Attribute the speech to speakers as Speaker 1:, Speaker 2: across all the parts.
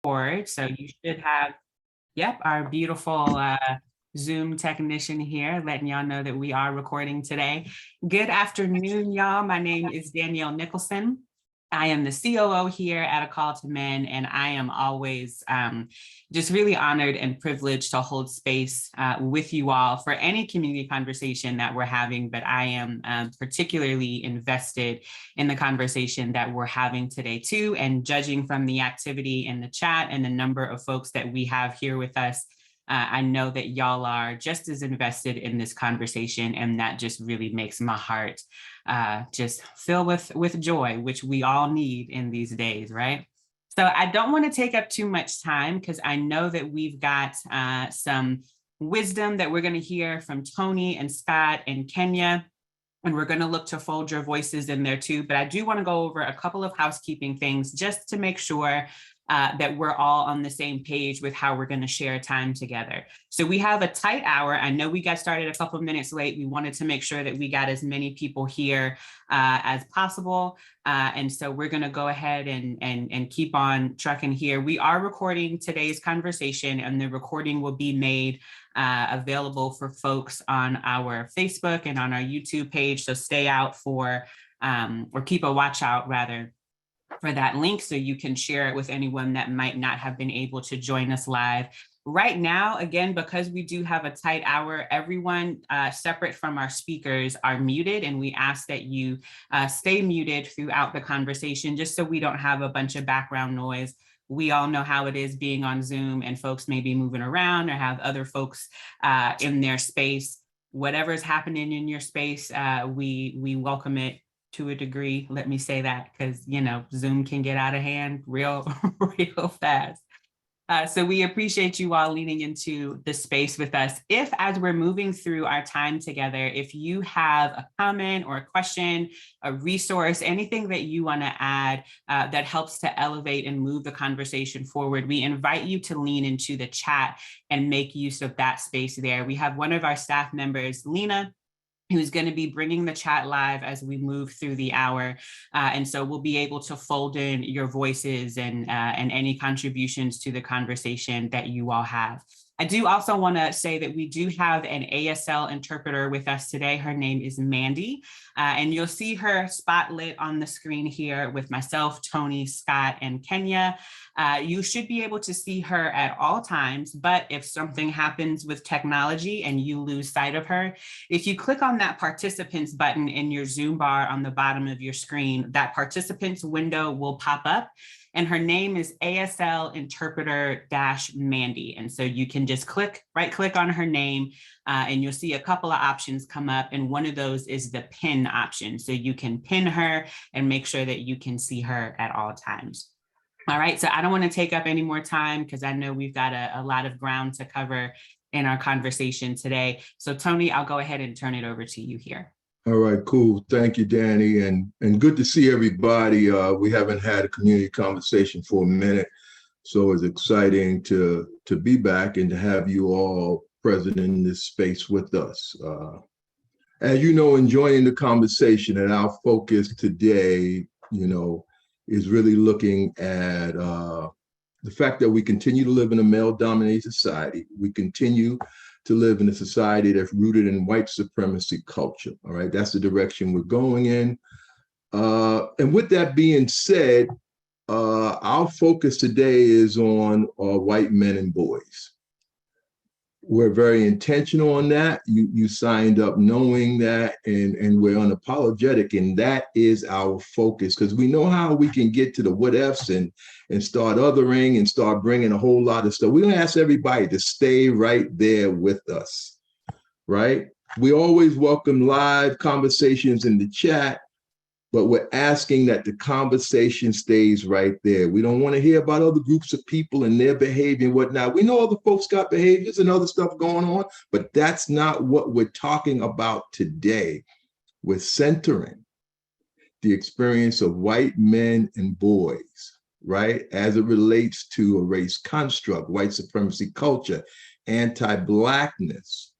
Speaker 1: Forward. So you should have, yep, our beautiful Zoom technician here letting y'all know that we are recording today. Good afternoon, y'all. My name is Danielle Nicholson. I am the COO here at A Call to Men, and I am always just really honored and privileged to hold space with you all for any community conversation that we're having, but I am particularly invested in the conversation that we're having today too, and judging from the activity in the chat and the number of folks that we have here with us, I know that y'all are just as invested in this conversation, and that just really makes my heart just fill with joy, which we all need in these days, right? So I don't want to take up too much time because I know that we've got some wisdom that we're going to hear from Tony and Scott and Kenya, and we're going to look to fold your voices in there too. But I do want to go over a couple of housekeeping things just to make sure that we're all on the same page with how we're going to share time together. So we have a tight hour. I know we got started a couple of minutes late. We wanted to make sure that we got as many people here as possible. And so we're going to go ahead and keep on trucking here. We are recording today's conversation, and the recording will be made available for folks on our Facebook and on our YouTube page. So stay out for, or keep a watch out rather, for that link so you can share it with anyone that might not have been able to join us live. Right now, again, because we do have a tight hour, everyone separate from our speakers are muted, and we ask that you stay muted throughout the conversation just so we don't have a bunch of background noise. We all know how it is being on Zoom, and folks may be moving around or have other folks in their space. Whatever's happening in your space, we welcome it to a degree. Let me say that, because, you know, Zoom can get out of hand real fast. So we appreciate you all leaning into the space with us. If, as we're moving through our time together, if you have a comment or a question, a resource, anything that you want to add that helps to elevate and move the conversation forward, we invite you to lean into the chat and make use of that space there. We have one of our staff members, Lena, who's going to be bringing the chat live as we move through the hour. And so we'll be able to fold in your voices and any contributions to the conversation that you all have. I do also want to say that we do have an ASL interpreter with us today. Her name is Mandy, and you'll see her spotlit on the screen here with myself, Tony, Scott, and Kenya. You should be able to see her at all times, but if something happens with technology and you lose sight of her, if you click on that participants button in your Zoom bar on the bottom of your screen, that participants window will pop up. And her name is ASL Interpreter-Mandy. And so you can just right click on her name and you'll see a couple of options come up. And one of those is the pin option. So you can pin her and make sure that you can see her at all times. All right, so I don't want to take up any more time because I know we've got a lot of ground to cover in our conversation today. So Tony, I'll go ahead and turn it over to you here.
Speaker 2: All right, cool. Thank you, Danny. And good to see everybody. We haven't had a community conversation for a minute, so it's exciting to be back and to have you all present in this space with us. As you know, enjoying the conversation, and our focus today, you know, is really looking at the fact that we continue to live in a male-dominated society. We continue to live in a society that's rooted in white supremacy culture. All right, that's the direction we're going in. And with that being said, our focus today is on white men and boys. We're very intentional on that. You signed up knowing that, and we're unapologetic, and that is our focus, because we know how we can get to the what ifs and start othering and start bringing a whole lot of stuff. We're going to ask everybody to stay right there with us, right? We always welcome live conversations in the chat, but we're asking that the conversation stays right there. We don't want to hear about other groups of people and their behavior and whatnot. We know other folks got behaviors and other stuff going on, but that's not what we're talking about today. We're centering the experience of white men and boys, right, as it relates to a race construct, white supremacy culture, anti-Blackness,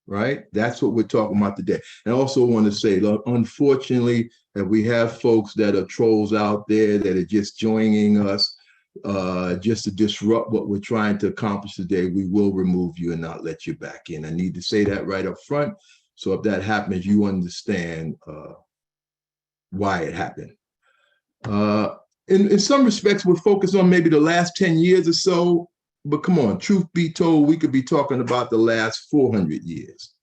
Speaker 2: right? That's what we're talking about today. And I also want to say, look, unfortunately, that we have folks that are trolls out there that are just joining us. just to disrupt what we're trying to accomplish today, we will remove you and not let you back in. I need to say that right up front. So if that happens, you understand why it happened. In some respects, we're focused on maybe the last 10 years or so, but come on, truth be told, we could be talking about the last 400 years.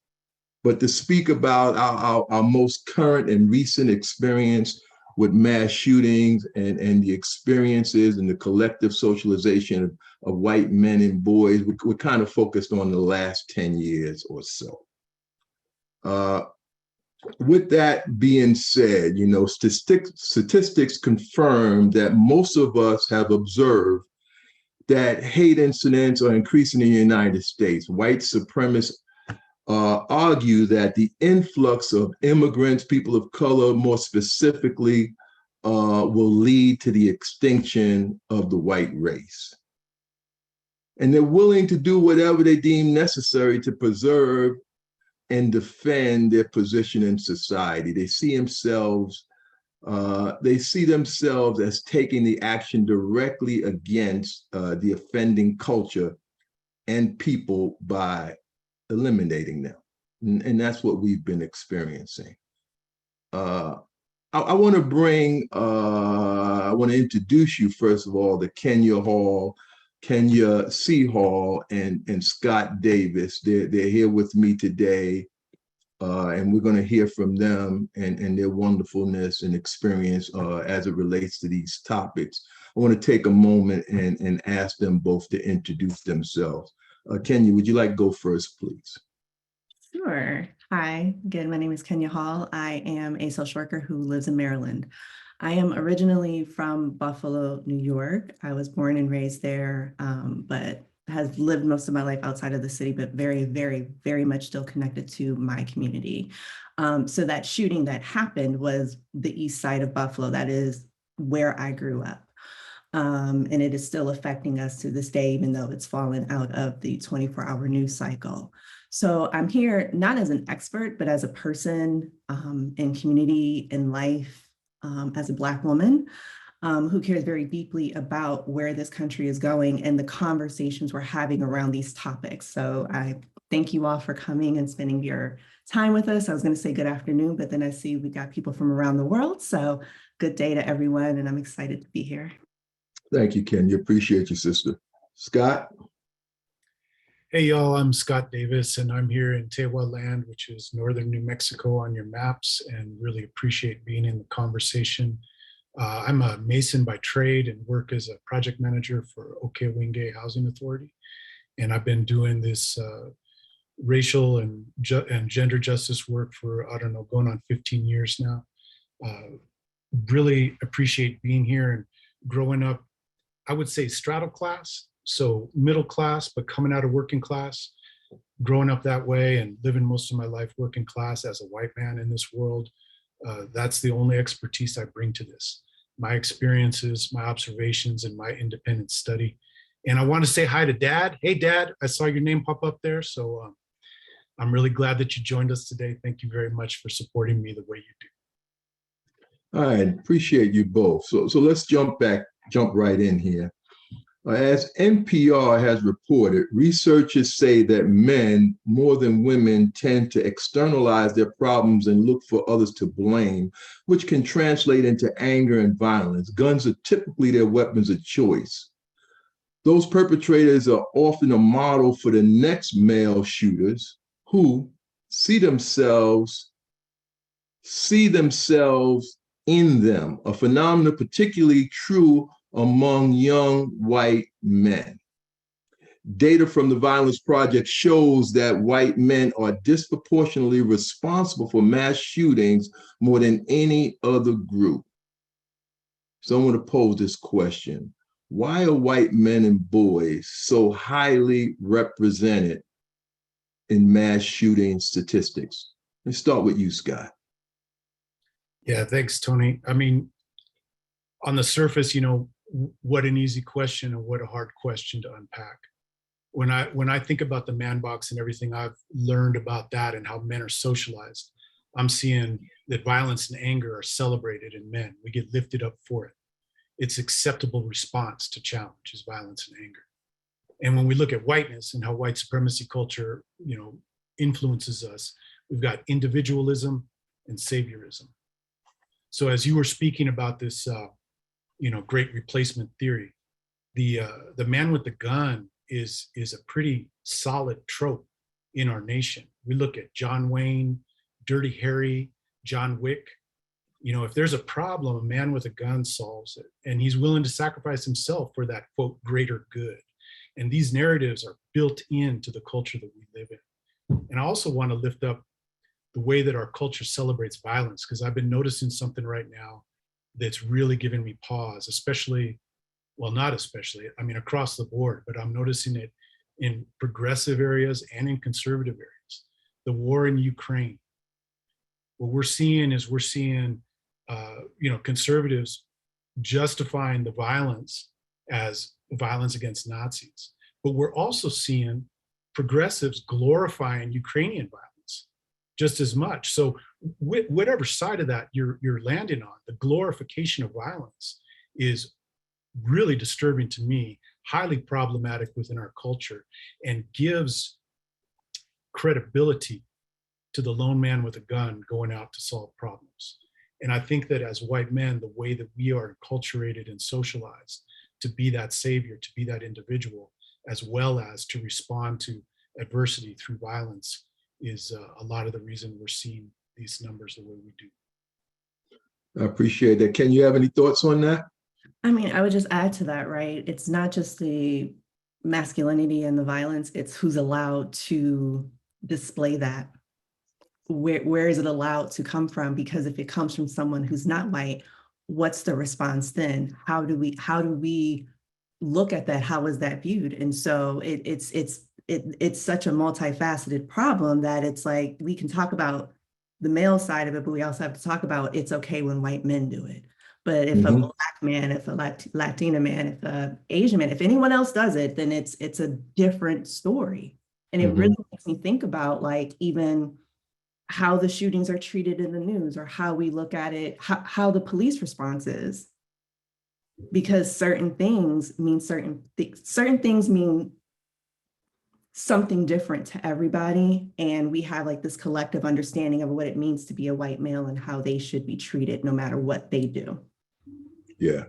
Speaker 2: But to speak about our most current and recent experience with mass shootings and the experiences and the collective socialization of white men and boys, we're kind of focused on the last 10 years or so. With that being said, you know, statistics confirm that most of us have observed that hate incidents are increasing in the United States. White supremacists argue that the influx of immigrants, people of color more specifically, will lead to the extinction of the white race. And they're willing to do whatever they deem necessary to preserve and defend their position in society. They see themselves as taking the action directly against the offending culture and people by eliminating them. And that's what we've been experiencing. I want to introduce you, first of all, to Kenya C. Hall and Scott Davis. They're here with me today, and we're going to hear from them and their wonderfulness and experience as it relates to these topics. I want to take a moment and ask them both to introduce themselves. Kenya, would you like to go first, please?
Speaker 3: Sure. Hi, again, my name is Kenya Hall. I am a social worker who lives in Maryland. I am originally from Buffalo, New York. I was born and raised there, but has lived most of my life outside of the city, but very, very, very much still connected to my community. So that shooting that happened was the east side of Buffalo. That is where I grew up. And it is still affecting us to this day, even though it's fallen out of the 24-hour news cycle. So I'm here not as an expert, but as a person in community, in life, as a Black woman who cares very deeply about where this country is going and the conversations we're having around these topics. So I thank you all for coming and spending your time with us. I was going to say good afternoon, but then I see we got people from around the world. So good day to everyone, and I'm excited to be here.
Speaker 2: Thank you, Kenya. Appreciate you, sister. Scott?
Speaker 4: Hey, y'all, I'm Scott Davis, and I'm here in Tewa land, which is northern New Mexico on your maps, and really appreciate being in the conversation. I'm a Mason by trade and work as a project manager for Okewinge Housing Authority. And I've been doing this racial and gender justice work for, I don't know, going on 15 years now. Really appreciate being here and growing up, I would say straddle class. So middle class, but coming out of working class, growing up that way and living most of my life working class as a white man in this world. That's the only expertise I bring to this. My experiences, my observations, and my independent study. And I want to say hi to Dad. Hey, Dad, I saw your name pop up there. So I'm really glad that you joined us today. Thank you very much for supporting me the way you do.
Speaker 2: All right, appreciate you both. So let's jump right in here. As NPR has reported, researchers say that men more than women tend to externalize their problems and look for others to blame, which can translate into anger and violence. Guns are typically their weapons of choice. Those perpetrators are often a model for the next male shooters who see themselves in them, a phenomenon particularly true among young white men. Data from the Violence Project shows that white men are disproportionately responsible for mass shootings more than any other group. So I want to pose this question. Why are white men and boys so highly represented in mass shooting statistics? Let's start with you, Scott.
Speaker 4: Yeah, thanks, Tony. I mean, on the surface, you know, what an easy question and what a hard question to unpack. When I think about the man box and everything I've learned about that and how men are socialized, I'm seeing that violence and anger are celebrated in men. We get lifted up for it. its acceptable response to challenge is violence and anger. And when we look at whiteness and how white supremacy culture, influences us, we've got individualism and saviorism. So as you were speaking about this, great replacement theory, the man with the gun is a pretty solid trope in our nation. We look at John Wayne, Dirty Harry, John Wick. If there's a problem, a man with a gun solves it, and he's willing to sacrifice himself for that, quote, greater good. And these narratives are built into the culture that we live in. And I also want to lift up the way that our culture celebrates violence, because I've been noticing something right now that's really giving me pause, especially, well, not especially, I mean, across the board, but I'm noticing it in progressive areas and in conservative areas. The war in Ukraine. What we're seeing is conservatives justifying the violence as violence against Nazis. But we're also seeing progressives glorifying Ukrainian violence just as much. So whatever side of that you're landing on, the glorification of violence is really disturbing to me, highly problematic within our culture, and gives credibility to the lone man with a gun going out to solve problems. And I think that as white men, the way that we are enculturated and socialized to be that savior, to be that individual, as well as to respond to adversity through violence, is a lot of the reason we're seeing these numbers the way we do.
Speaker 2: I appreciate that. Ken, you have any thoughts on that?
Speaker 3: I mean, I would just add to that, right? It's not just the masculinity and the violence, it's who's allowed to display that. Where is it allowed to come from? Because if it comes from someone who's not white, what's the response then? How do we look at that? How is that viewed? And so it's such a multifaceted problem that it's like, we can talk about the male side of it, but we also have to talk about it's okay when white men do it. But if a Black man, if a Latina man, if a Asian man, if anyone else does it, then it's a different story. And it really makes me think about, like, even how the shootings are treated in the news, or how we look at it, how the police response is. Because certain things mean certain things mean something different to everybody. And we have like this collective understanding of what it means to be a white male and how they should be treated no matter what they do.
Speaker 2: Yeah.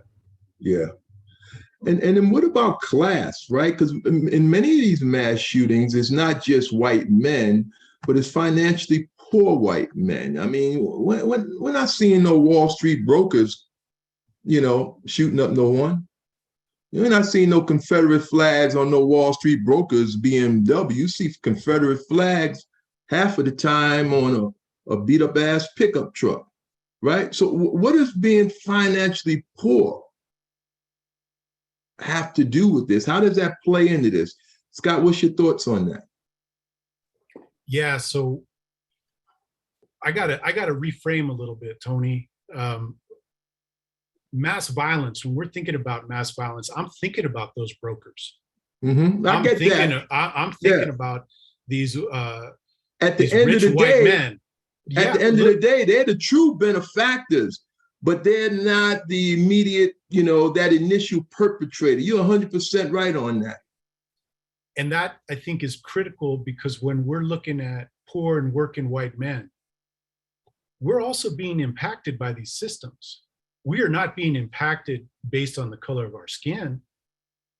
Speaker 2: And then what about class, right? Because in many of these mass shootings, it's not just white men, but it's financially poor white men. I mean, we're not seeing no Wall Street brokers, shooting up no one. You're not seeing no Confederate flags on no Wall Street brokers BMW. You see Confederate flags half of the time on a beat up ass pickup truck, right? So what does being financially poor have to do with this? How does that play into this? Scott, what's your thoughts on that?
Speaker 4: Yeah, so I gotta reframe a little bit, Tony. Mass violence, when we're thinking about mass violence, I'm thinking about those brokers.
Speaker 2: I'm
Speaker 4: thinking about these
Speaker 2: at the end
Speaker 4: rich
Speaker 2: of the
Speaker 4: white
Speaker 2: day,
Speaker 4: men.
Speaker 2: At the end of the day, they're the true benefactors, but they're not the immediate, that initial perpetrator. You're 100% right on that.
Speaker 4: And that, I think, is critical, because when we're looking at poor and working white men, we're also being impacted by these systems. We are not being impacted based on the color of our skin,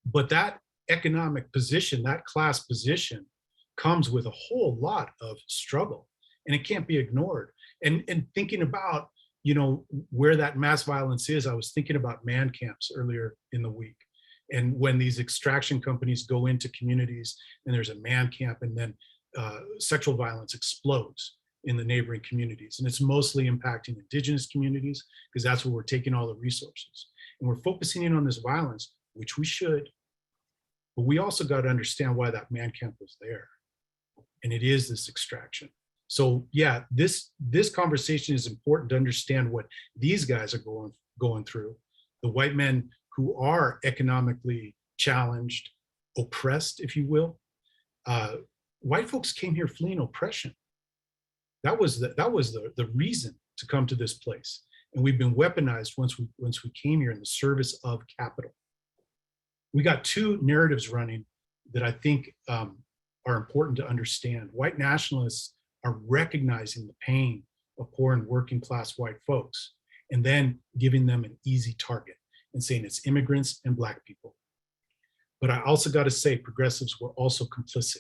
Speaker 4: but that economic position, that class position, comes with a whole lot of struggle, and it can't be ignored. And thinking about, where that mass violence is, I was thinking about man camps earlier in the week. And when these extraction companies go into communities and there's a man camp, and then sexual violence explodes in the neighboring communities. And it's mostly impacting indigenous communities, because that's where we're taking all the resources. And we're focusing in on this violence, which we should, but we also got to understand why that man camp was there. And it is this extraction. So yeah, this conversation is important to understand what these guys are going through. The white men who are economically challenged, oppressed, if you will. White folks came here fleeing oppression. That was the reason to come to this place. And we've been weaponized once we came here in the service of capital. We got two narratives running that I think are important to understand. White nationalists are recognizing the pain of poor and working class white folks, and then giving them an easy target and saying it's immigrants and Black people. But I also got to say progressives were also complicit,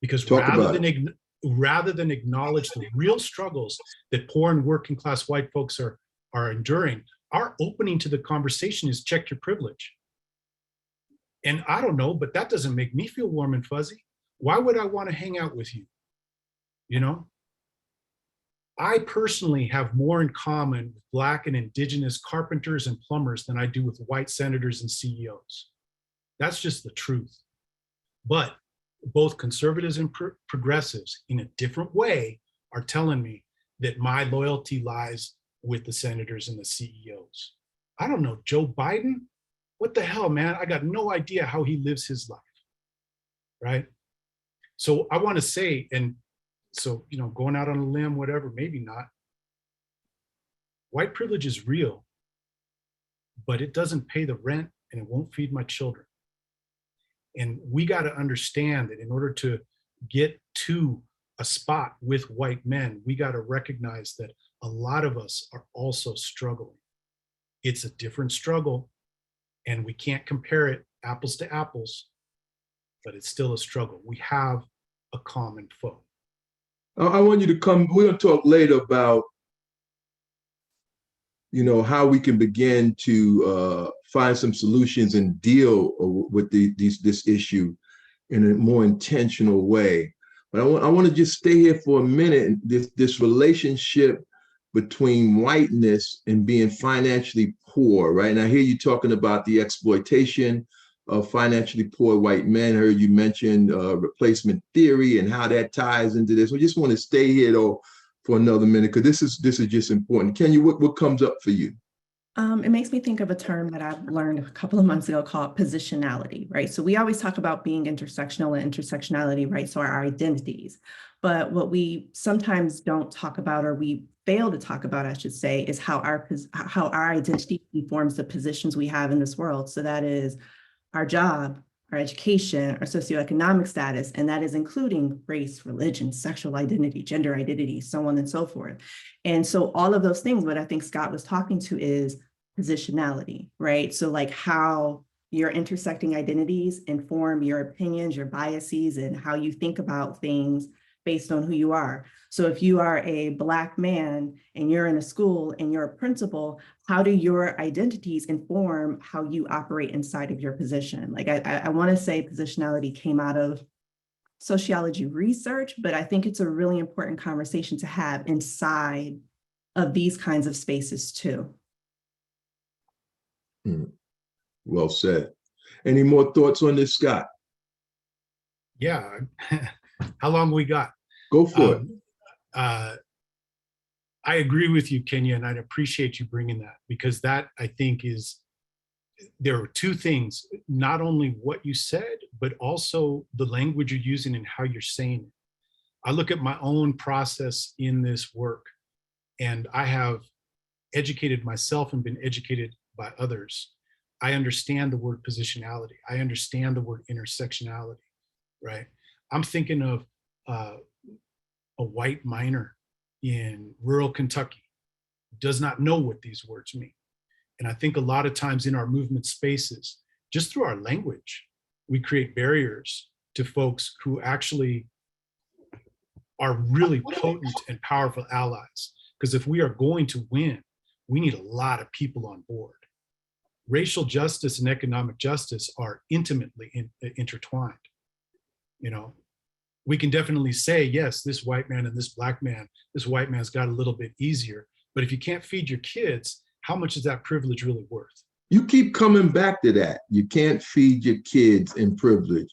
Speaker 4: because rather than acknowledge the real struggles that poor and working class white folks are enduring, our opening to the conversation is check your privilege. And I don't know, but that doesn't make me feel warm and fuzzy. Why would I want to hang out with you? You know? I personally have more in common with Black and Indigenous carpenters and plumbers than I do with white senators and CEOs. That's just the truth. But both conservatives and progressives, in a different way, are telling me that my loyalty lies with the senators and the CEOs. I don't know, Joe Biden? What the hell, man? I got no idea how he lives his life, right? So I want to say, and so, you know, going out on a limb, whatever, maybe not. White privilege is real, but it doesn't pay the rent and it won't feed my children. And we got to understand that in order to get to a spot with white men, we got to recognize that a lot of us are also struggling. It's a different struggle, and we can't compare it apples to apples, but it's still a struggle. We have a common foe.
Speaker 2: I want you to come, we're going to talk later about, you know, how we can begin to find some solutions and deal with this issue in a more intentional way. But I want to just stay here for a minute. This relationship between whiteness and being financially poor, right? And I hear you talking about the exploitation of financially poor white men. I heard you mention replacement theory and how that ties into this. We just want to stay here though for another minute, because this is just important. Kenya, what comes up for you?
Speaker 3: It makes me think of a term that I've learned a couple of months ago called positionality, right? So we always talk about being intersectional and intersectionality, right? So our identities. But what we sometimes don't talk about, or we fail to talk about, I should say, is how our identity informs the positions we have in this world. So that is our job, our education, our socioeconomic status, and that is including race, religion, sexual identity, gender identity, so on and so forth. And so all of those things, what I think Scott was talking to is positionality, right? So like how your intersecting identities inform your opinions, your biases, and how you think about things based on who you are. So if you are a Black man and you're in a school and you're a principal, how do your identities inform how you operate inside of your position? Like I want to say positionality came out of sociology research, but I think it's a really important conversation to have inside of these kinds of spaces too.
Speaker 2: Well said. Any more thoughts on this, Scott?
Speaker 4: Yeah. How long we got?
Speaker 2: Go for it.
Speaker 4: I agree with you, Kenya, and I'd appreciate you bringing that, because that, I think, is, there are two things, not only what you said, but also the language you're using and how you're saying it. I look at my own process in this work, and I have educated myself and been educated by others. I understand the word positionality. I understand the word intersectionality, right? I'm thinking of a white miner in rural Kentucky who does not know what these words mean. And I think a lot of times in our movement spaces, just through our language, we create barriers to folks who actually are really potent and powerful allies. Because if we are going to win, we need a lot of people on board. Racial justice and economic justice are intimately intertwined. You know, we can definitely say, yes, this white man and this Black man, this white man's got a little bit easier. But if you can't feed your kids, how much is that privilege really worth?
Speaker 2: You keep coming back to that. You can't feed your kids in privilege.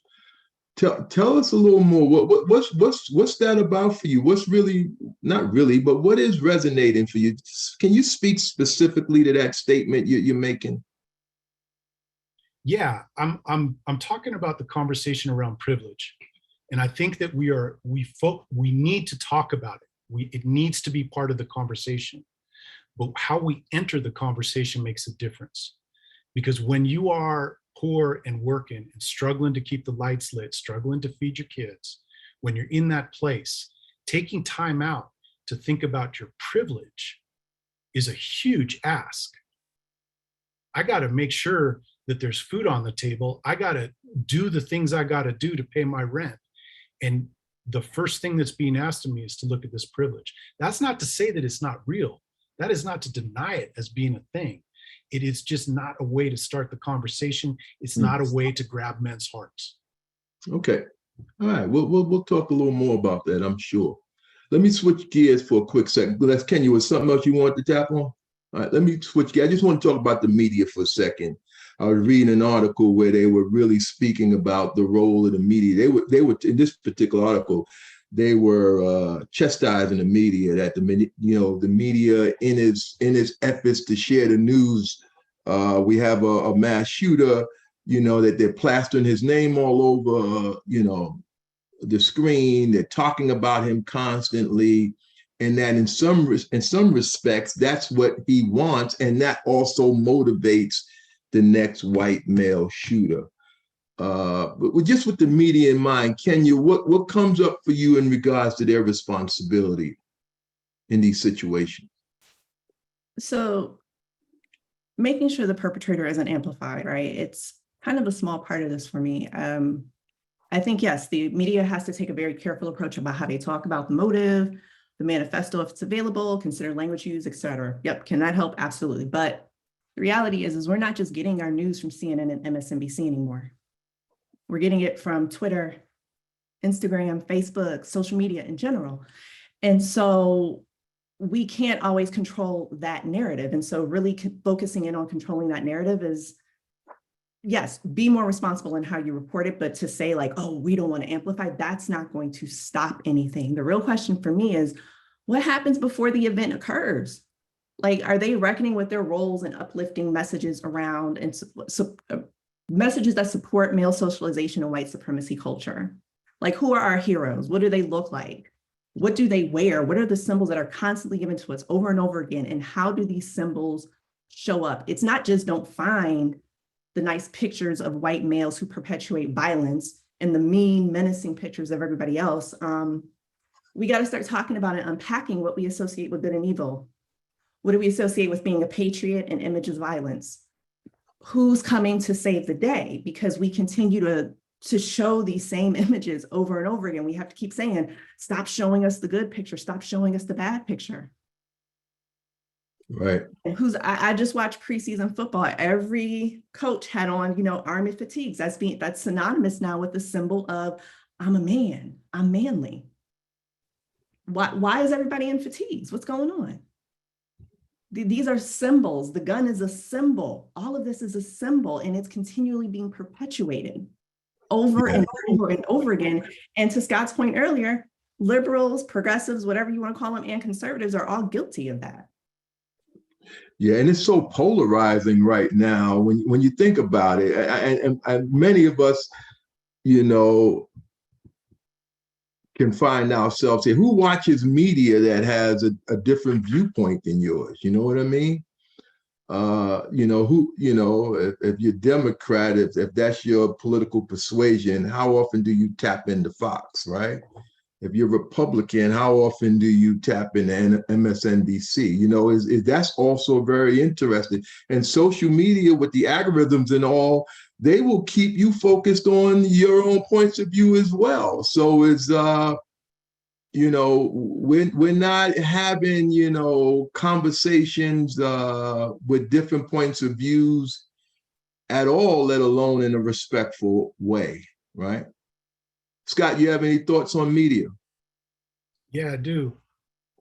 Speaker 2: Tell us a little more. What's that about for you? What's really, not really, but what is resonating for you? Can you speak specifically to that statement you're making?
Speaker 4: Yeah, I'm talking about the conversation around privilege, and I think that we need to talk about it. It needs to be part of the conversation. but how we enter the conversation makes a difference. Because when you are poor and working and struggling to keep the lights lit, struggling to feed your kids, when you're in that place, taking time out to think about your privilege is a huge ask. I got to make sure that there's food on the table. I got to do the things I got to do to pay my rent. And the first thing that's being asked of me is to look at this privilege. That's not to say that it's not real. That is not to deny it as being a thing. It is just not a way to start the conversation. It's not a way to grab men's hearts.
Speaker 2: Okay. All right. We'll talk a little more about that, I'm sure. Let me switch gears for a quick second. That's Kenya, was something else you wanted to tap on? All right, let me switch gears. I just want to talk about the media for a second. I was reading an article where they were really speaking about the role of the media. They were in this particular article, they were chastising the media, that the media in its efforts to share the news, we have a mass shooter, that they're plastering his name all over, the screen. They're talking about him constantly, and that in some respects, that's what he wants, and that also motivates the next white male shooter. But just with the media in mind, Kenya, what comes up for you in regards to their responsibility in these situations?
Speaker 3: So making sure the perpetrator isn't amplified, right? It's kind of a small part of this for me. I think, yes, the media has to take a very careful approach about how they talk about the motive, the manifesto, if it's available, consider language use, et cetera. Yep, can that help? Absolutely. But the reality is we're not just getting our news from CNN and MSNBC anymore. We're getting it from Twitter, Instagram, Facebook, social media in general. And so we can't always control that narrative. And so really focusing in on controlling that narrative is, yes, be more responsible in how you report it, but to say like, oh, we don't want to amplify, that's not going to stop anything. The real question for me is, what happens before the event occurs? Like, are they reckoning with their roles and uplifting messages around and messages that support male socialization and white supremacy culture? Like, who are our heroes? What do they look like? What do they wear? What are the symbols that are constantly given to us over and over again? And how do these symbols show up? It's not just don't find the nice pictures of white males who perpetuate violence and the mean, menacing pictures of everybody else. We got to start talking about and unpacking what we associate with good and evil. What do we associate with being a patriot and images of violence? Who's coming to save the day? Because we continue to show these same images over and over again. We have to keep saying, stop showing us the good picture, stop showing us the bad picture.
Speaker 2: Right.
Speaker 3: And I just watched preseason football. Every coach had on, army fatigues. That's synonymous now with the symbol of I'm a man, I'm manly. Why is everybody in fatigues? What's going on? These are symbols. The gun is a symbol. All of this is a symbol, and it's continually being perpetuated over and over and over again. And to Scott's point earlier, liberals, progressives, whatever you want to call them, and conservatives are all guilty of that.
Speaker 2: Yeah, and it's so polarizing right now when you think about it. And many of us, can find ourselves here. Who watches media that has a different viewpoint than yours? You know what I mean? If you're Democrat, if that's your political persuasion, how often do you tap into Fox, right? If you're Republican, how often do you tap into MSNBC? That's also very interesting. And social media with the algorithms and all, they will keep you focused on your own points of view as well. So it's, we're not having, conversations with different points of views at all, let alone in a respectful way, right? Scott, you have any thoughts on media?
Speaker 4: Yeah, I do.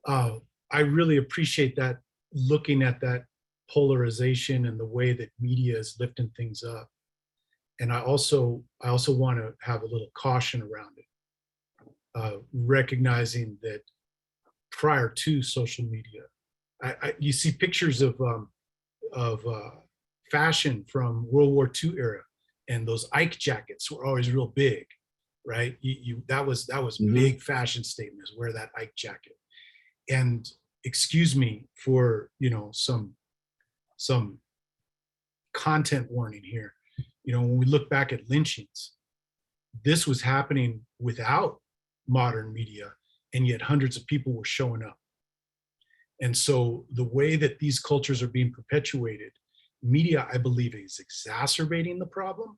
Speaker 4: I really appreciate that, looking at that polarization and the way that media is lifting things up. And I also want to have a little caution around it, recognizing that prior to social media, you see pictures of fashion from World War II era, and those Ike jackets were always real big, right? That was big fashion statements, wear that Ike jacket. And excuse me for, some content warning here. When we look back at lynchings, this was happening without modern media, and yet hundreds of people were showing up. And so the way that these cultures are being perpetuated, media, I believe, is exacerbating the problem.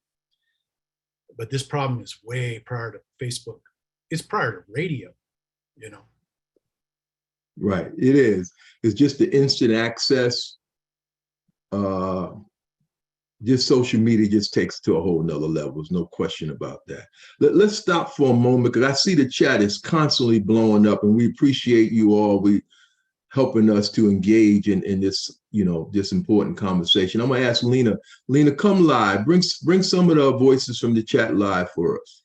Speaker 4: But this problem is way prior to Facebook. It's prior to radio,
Speaker 2: Right, it is. It's just the instant access. Just social media just takes to a whole nother level. There's no question about that. Let's stop for a moment, because I see the chat is constantly blowing up, and we appreciate you all helping us to engage in this, this important conversation. I'm gonna ask Lena. Lena, come live. Bring some of the voices from the chat live for us.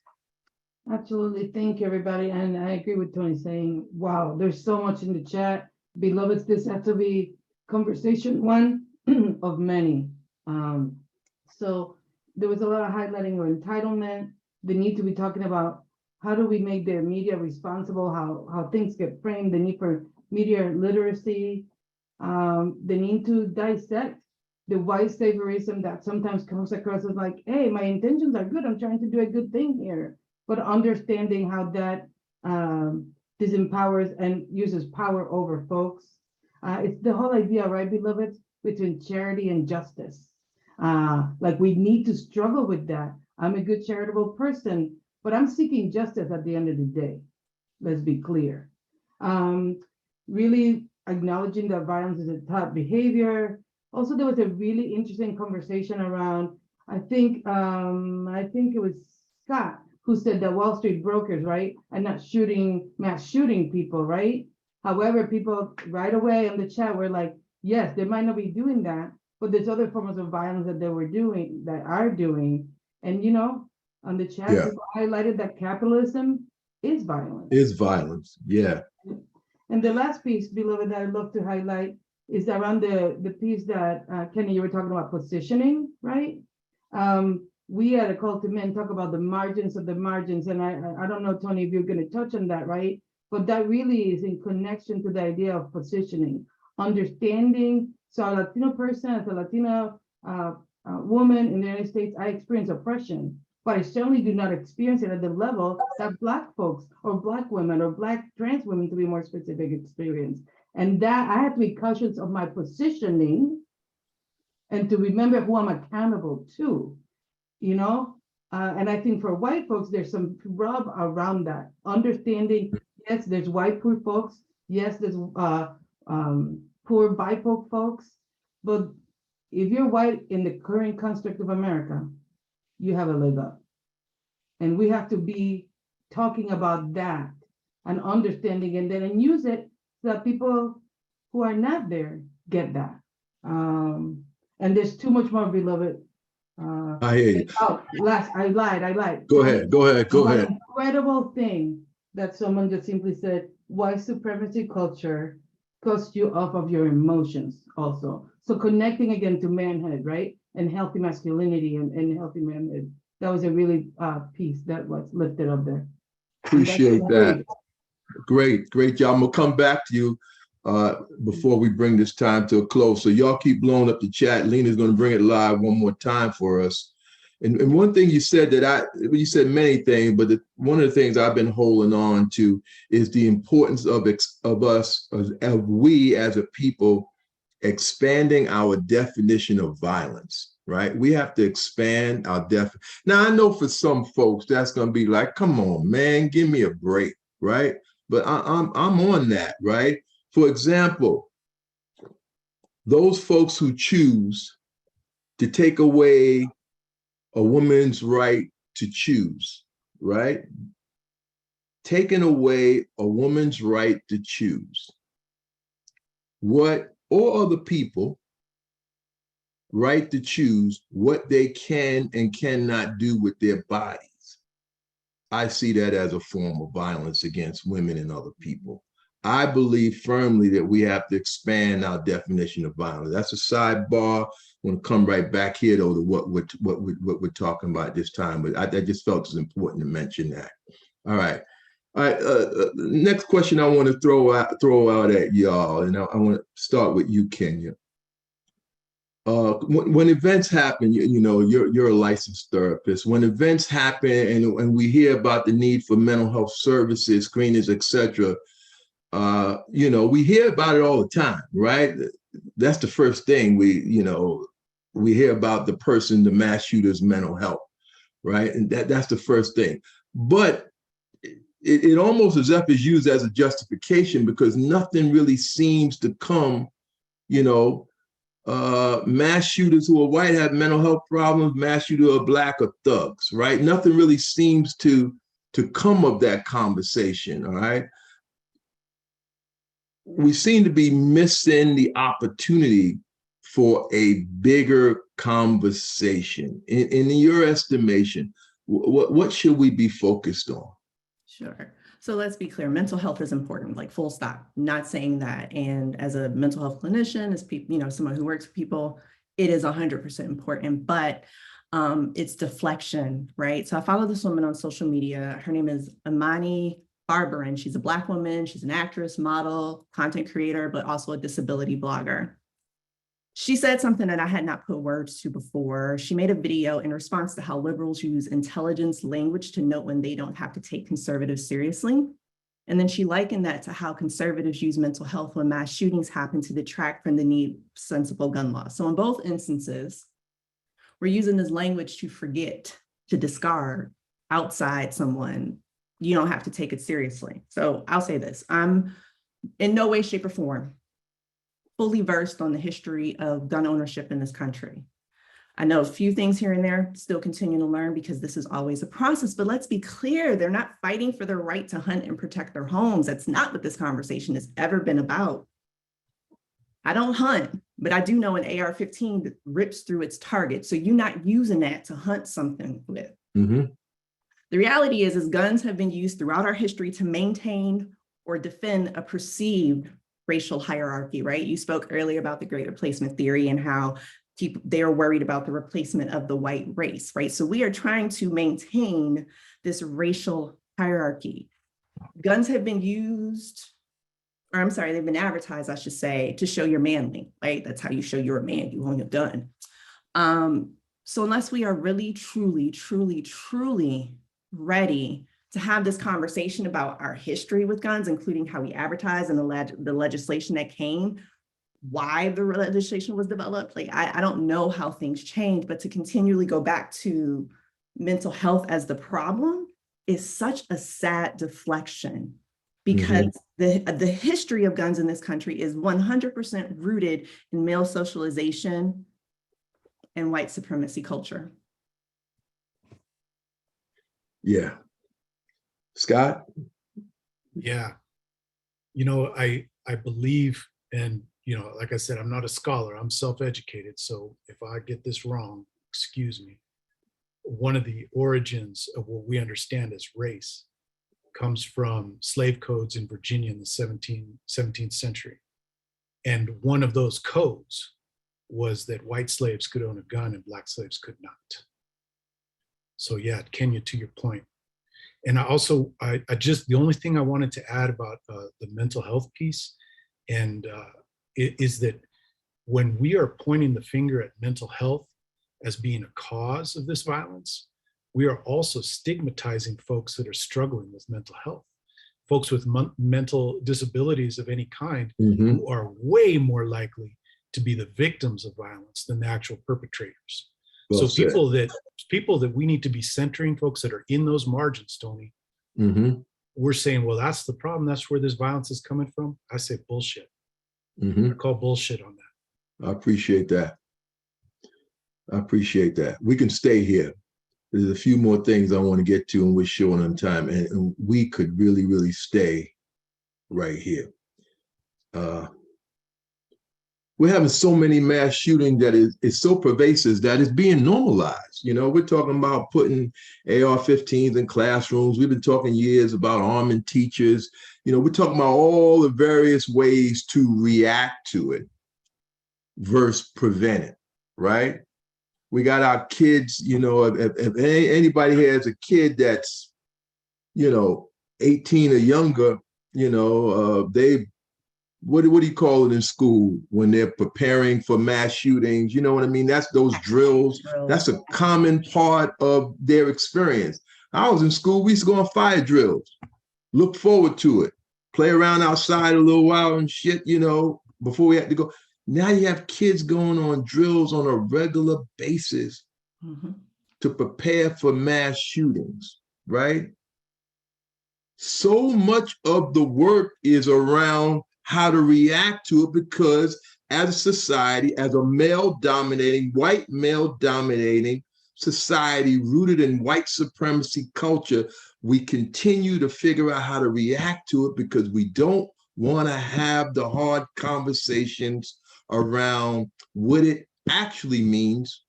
Speaker 5: Absolutely. Thank you, everybody. And I agree with Tony saying, wow, there's so much in the chat. Beloveds, this has to be conversation one of many. So there was a lot of highlighting of entitlement, the need to be talking about how do we make the media responsible, how things get framed, the need for media literacy, the need to dissect the white saviorism that sometimes comes across as like, hey, my intentions are good, I'm trying to do a good thing here, but understanding how that disempowers and uses power over folks. It's the whole idea, right, beloveds, between charity and justice. Like we need to struggle with that. I'm a good charitable person, but I'm seeking justice at the end of the day. Let's be clear. Really acknowledging that violence is a taught behavior. Also, there was a really interesting conversation around, I think it was Scott who said that Wall Street brokers, right, are not mass shooting people, right? However, people right away in the chat were like, yes, they might not be doing that, but there's other forms of violence that they are doing. And on the chat, people highlighted that capitalism is violence.
Speaker 2: Is violence, yeah.
Speaker 5: And the last piece, beloved, that I'd love to highlight is around the piece that Kenny, you were talking about positioning, right? We at A Call to Men talk about the margins of the margins, and I don't know, Tony, if you're going to touch on that, right? But that really is in connection to the idea of positioning, understanding. So a Latino person, as a Latina woman in the United States, I experience oppression, but I certainly do not experience it at the level that Black folks or Black women or Black trans women, to be more specific, experience. And that I have to be cautious of my positioning and to remember who I'm accountable to, and I think for white folks, there's some rub around that, understanding, yes, there's white poor folks, yes, there's poor BIPOC folks, but if you're white in the current construct of America, you have a leg up. And we have to be talking about that and understanding and use it so that people who are not there get that. And there's too much more, beloved.
Speaker 2: I hear you.
Speaker 5: I lied.
Speaker 2: Go ahead.
Speaker 5: Incredible thing that someone just simply said, white supremacy culture cuts you off of your emotions also. So connecting again to manhood, right? And healthy masculinity and healthy manhood. That was a really piece that was lifted up there.
Speaker 2: Appreciate that. Great job. I'm gonna come back to you before we bring this time to a close. So y'all keep blowing up the chat. Lena's gonna bring it live one more time for us. And one thing you said you said many things, but one of the things I've been holding on to is the importance of we as a people expanding our definition of violence, right? We have to expand our definition. Now, I know for some folks, that's going to be like, come on, man, give me a break, right? But I'm on that, right? For example, those folks who choose to take away a woman's right to choose, right? Taking away a woman's right to choose. Or other people right to choose what they can and cannot do with their bodies. I see that as a form of violence against women and other people. I believe firmly that we have to expand our definition of violence. That's a sidebar. I want to come right back here though to what we're talking about this time, but I just felt it's important to mention that. All right. All right, next question I want to throw out at y'all, and I want to start with you, Kenya. When events happen, you know, you're a licensed therapist. When events happen and we hear about the need for mental health services, screenings, etc., you know, we hear about it all the time, right? That's the first thing we hear about the mass shooter's mental health, right? And that's the first thing. But it almost as if it's used as a justification because nothing really seems to come, you know, mass shooters who are white have mental health problems, mass shooters who are black are thugs, right? Nothing really seems to come of that conversation, all right? We seem to be missing the opportunity for a bigger conversation. In your estimation, what should we be focused on?
Speaker 3: Sure. So let's be clear, mental health is important, like full stop, not saying that. And as a mental health clinician, as people, you know, someone who works with people, it is 100% important, but it's deflection, right? So I follow this woman on social media. Her name is Imani Barbarin. She's a Black woman. She's an actress, model, content creator, but also a disability blogger. She said something that I had not put words to before. She made a video in response to how liberals use intelligence language to note when they don't have to take conservatives seriously. And then she likened that to how conservatives use mental health when mass shootings happen to detract from the need for sensible gun laws. So in both instances, we're using this language to forget, to discard, outside someone. You don't have to take it seriously. So I'll say this, I'm in no way, shape, or form fully versed on the history of gun ownership in this country. I know a few things here and there, still continue to learn because this is always a process, but let's be clear, they're not fighting for their right to hunt and protect their homes. That's not what this conversation has ever been about. I don't hunt, but I do know an AR-15 rips through its target. So you're not using that to hunt something with.
Speaker 2: Mm-hmm.
Speaker 3: The reality is guns have been used throughout our history to maintain or defend a perceived racial hierarchy, right? You spoke earlier about the great replacement theory and how they are worried about the replacement of the white race, right? So we are trying to maintain this racial hierarchy. Guns have been used, or I'm sorry, they've been advertised, I should say, to show you're manly, right? That's how you show you're a man, you own a gun. So unless we are really, truly, truly, truly ready to have this conversation about our history with guns, including how we advertise and the legislation that came, why the legislation was developed. Like, I don't know how things change, but to continually go back to mental health as the problem is such a sad deflection because the history of guns in this country is 100% rooted in male socialization and white supremacy culture.
Speaker 2: Yeah. Scott?
Speaker 4: Yeah. You know, I believe, and, you know, like I said, I'm not a scholar, I'm self-educated. So if I get this wrong, excuse me. One of the origins of what we understand as race comes from slave codes in Virginia in the 17th century. And one of those codes was that white slaves could own a gun and black slaves could not. So yeah, Kenya, to your point. And I also, I just, the only thing I wanted to add about the mental health piece is that when we are pointing the finger at mental health as being a cause of this violence, we are also stigmatizing folks that are struggling with mental health. Folks with mental disabilities of any kind who are way more likely to be the victims of violence than the actual perpetrators. Well, so people that we need to be centering, folks that are in those margins, Tony, we're saying, well, that's the problem. That's where this violence is coming from. I say bullshit. I call bullshit on that.
Speaker 2: I appreciate that. I appreciate that. We can stay here. There's a few more things I want to get to, and we're short on time, and we could really, really stay right here. We're having so many mass shootings that is so pervasive that it's being normalized. You know, we're talking about putting AR-15s in classrooms. We've been talking years about arming teachers. You know, we're talking about all the various ways to react to it versus prevent it, right? We got our kids, you know, if anybody has a kid that's, you know, 18 or younger, they, what do you call it in school when they're preparing for mass shootings? You know what I mean? That's those drills. That's a common part of their experience. I was in school, we used to go on fire drills, look forward to it, play around outside a little while and shit, before we had to go. Now you have kids going on drills on a regular basis to prepare for mass shootings, right? So much of the work is around how to react to it, because as a society, as a white male dominating society rooted in white supremacy culture, we continue to figure out how to react to it because we don't want to have the hard conversations around what it actually means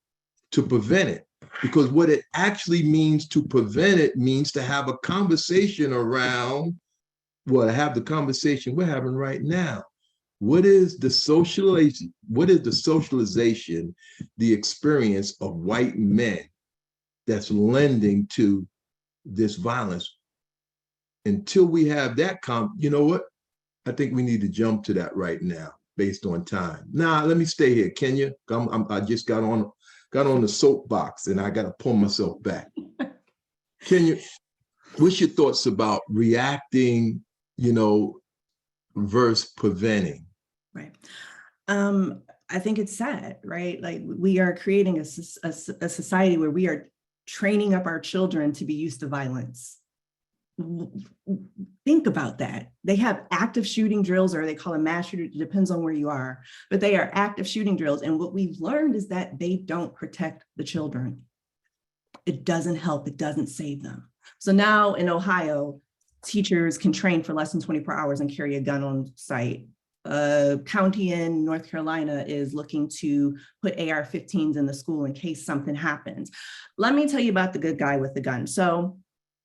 Speaker 2: to prevent it. Because what it actually means to prevent it means to have a conversation around, have the conversation we're having right now. What is the socialization, the experience of white men that's lending to this violence? Until we have that, you know what? I think we need to jump to that right now based on time. Now, let me stay here, Kenya. I just got on the soapbox and I got to pull myself back. Kenya, what's your thoughts about reacting, versus preventing?
Speaker 3: Right. I think it's sad, right? Like, we are creating a society where we are training up our children to be used to violence. Think about that. They have active shooting drills, or they call them mass shooters, it depends on where you are, but they are active shooting drills. And what we've learned is that they don't protect the children. It doesn't help, it doesn't save them. So now in Ohio, teachers can train for less than 24 hours and carry a gun on site. A county in North Carolina is looking to put AR-15s in the school in case something happens. Let me tell you about the good guy with the gun. So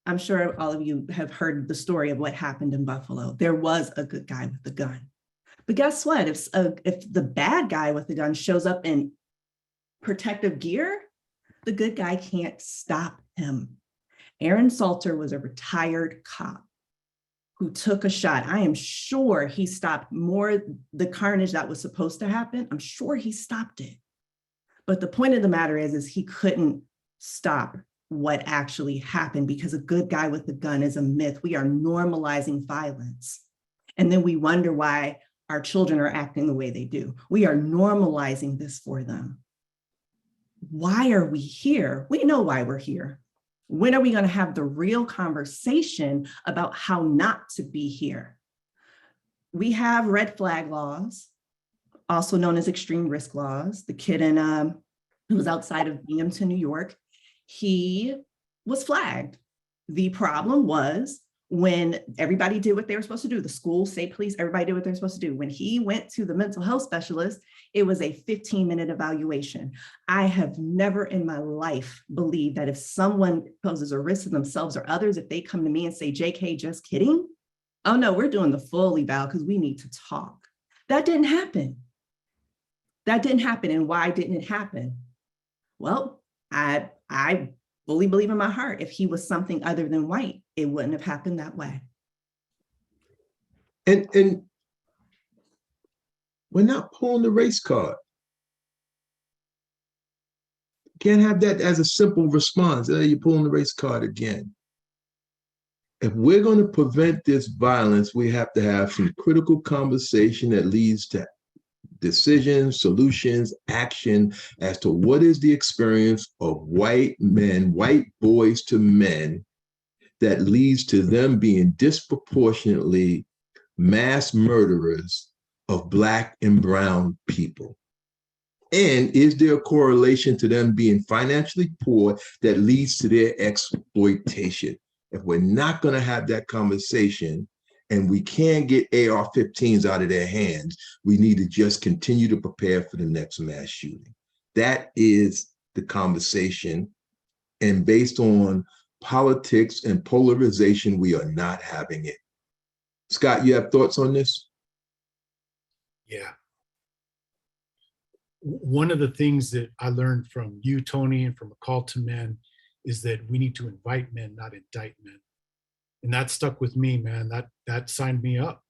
Speaker 3: I'm sure all of you have heard the story of what happened in Buffalo. There was a good guy with the gun. But guess what? If the bad guy with the gun shows up in protective gear, the good guy can't stop him. Aaron Salter was a retired cop who took a shot. I am sure he stopped the carnage that was supposed to happen. I'm sure he stopped it. But the point of the matter is he couldn't stop what actually happened, because a good guy with a gun is a myth. We are normalizing violence. And then we wonder why our children are acting the way they do. We are normalizing this for them. Why are we here? We know why we're here. When are we going to have the real conversation about how not to be here? We have red flag laws, also known as extreme risk laws. The kid who was outside of Binghamton, New York, he was flagged. The problem was when everybody did what they were supposed to do, the school, state police, everybody did what they're supposed to do. When he went to the mental health specialist, it was a 15-minute evaluation. I have never in my life believed that if someone poses a risk to themselves or others, if they come to me and say, JK, just kidding. Oh no, we're doing the full eval because we need to talk. That didn't happen. That didn't happen. And why didn't it happen? Well, I fully believe in my heart, if he was something other than white, it wouldn't have happened that way.
Speaker 2: And we're not pulling the race card. Can't have that as a simple response. You're pulling the race card again. If we're going to prevent this violence, we have to have some critical conversation that leads to decisions, solutions, action as to what is the experience of white men, white boys to men, that leads to them being disproportionately mass murderers of Black and brown people. And is there a correlation to them being financially poor that leads to their exploitation? If we're not going to have that conversation, and we can't get AR-15s out of their hands, we need to just continue to prepare for the next mass shooting. That is the conversation. And based on politics and polarization, we are not having it. Scott, you have thoughts on this?
Speaker 4: Yeah. One of the things that I learned from you, Tony, and from A Call to Men is that we need to invite men, not indict men. And that stuck with me, man. That signed me up.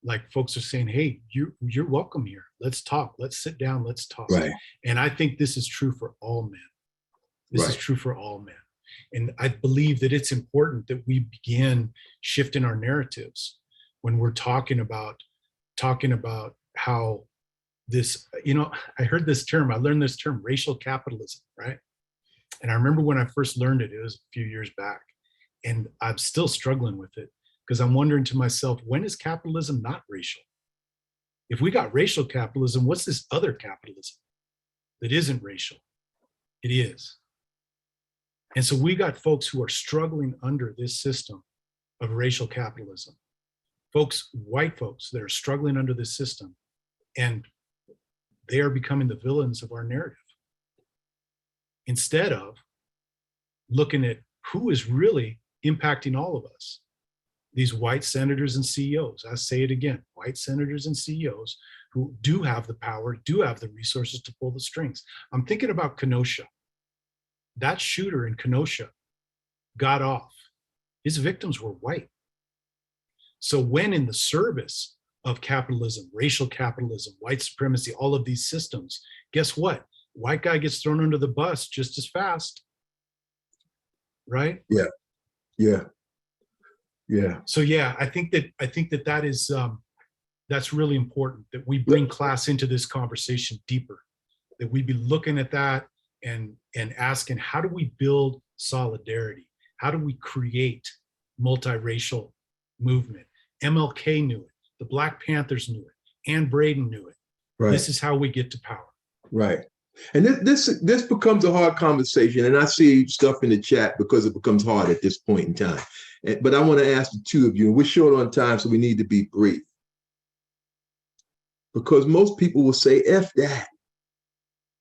Speaker 4: Like folks are saying, hey, you're welcome here. Let's talk. Let's sit down. Let's talk.
Speaker 2: Right.
Speaker 4: And I think this is true for all men. This is
Speaker 2: Right.
Speaker 4: true for all men. And I believe that it's important that we begin shifting our narratives when we're talking about how this, I heard this term, I learned this term, racial capitalism, right? And I remember when I first learned it, it was a few years back, and I'm still struggling with it because I'm wondering to myself, when is capitalism not racial? If we got racial capitalism, what's this other capitalism that isn't racial? It is. And so we got folks who are struggling under this system of racial capitalism. Folks, white folks that are struggling under this system, and they are becoming the villains of our narrative. Instead of looking at who is really impacting all of us. These white senators and CEOs, I say it again, white senators and CEOs who do have the power, do have the resources to pull the strings. I'm thinking about Kenosha. That shooter in Kenosha got off. His victims were white. So when in the service of capitalism, racial capitalism, white supremacy, all of these systems, guess what? White guy gets thrown under the bus just as fast, right?
Speaker 2: Yeah. Yeah. Yeah.
Speaker 4: So yeah, I think that is that's really important, that we bring class into this conversation deeper, that we be looking at that and asking, how do we build solidarity? How do we create multiracial movement? MLK knew it. The Black Panthers knew it. Ann Braden knew it.
Speaker 2: Right.
Speaker 4: This is how we get to power.
Speaker 2: Right. And this becomes a hard conversation. And I see stuff in the chat because it becomes hard at this point in time. But I want to ask the two of you, and we're short on time, so we need to be brief. Because most people will say, F that.